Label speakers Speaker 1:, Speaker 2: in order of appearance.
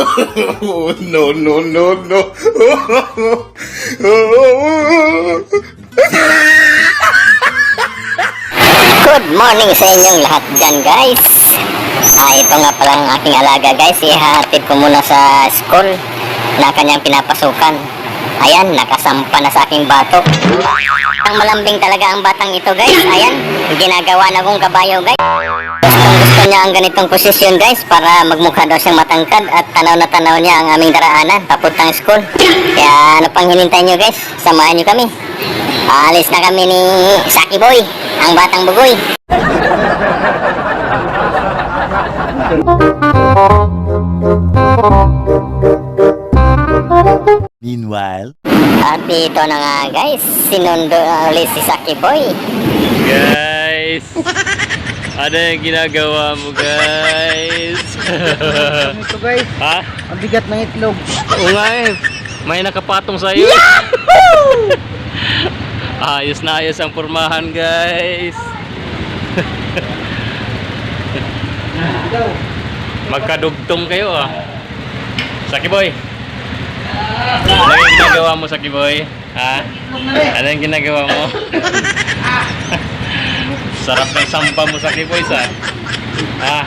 Speaker 1: No, no, no, no.
Speaker 2: Good morning sa inyong lahat dyan, guys. Ito nga pala ang aking alaga, guys. Ihatid ko muna sa school na kanyang pinapasukan. Ayan, nakasampa na sa aking bato. Ang malambing talaga ang batang ito, guys. Ayan, ginagawa na kong kabayo, guys. Gusto niya ang ganitong posisyon, guys, para magmukha daw siyang matangkad at tanaw na tanaw niya ang aming daraanan papuntang school. Kaya ano pang hinintay nyo, guys? Samahan nyo kami. Alis na kami ni Saki Boy, ang batang bugoy.
Speaker 3: Meanwhile,
Speaker 2: At ito na nga, guys, sinundo na ulit si Saki Boy.
Speaker 4: Guys, ano yung ginagawa mo, guys?
Speaker 5: Ito guys,
Speaker 4: Ha?
Speaker 5: ang bigat ng itlog.
Speaker 4: Oo nga eh. May nakapatong sa'yo. Ayos na ayos ang pormahan, guys. Magkadugtong kayo ah. Saki Boy. Ano yung ginagawa mo, Saki Boy? Ha? Ano yung ginagawa mo? Sarap ng sampa mo, Saki Boy, sa? Ha?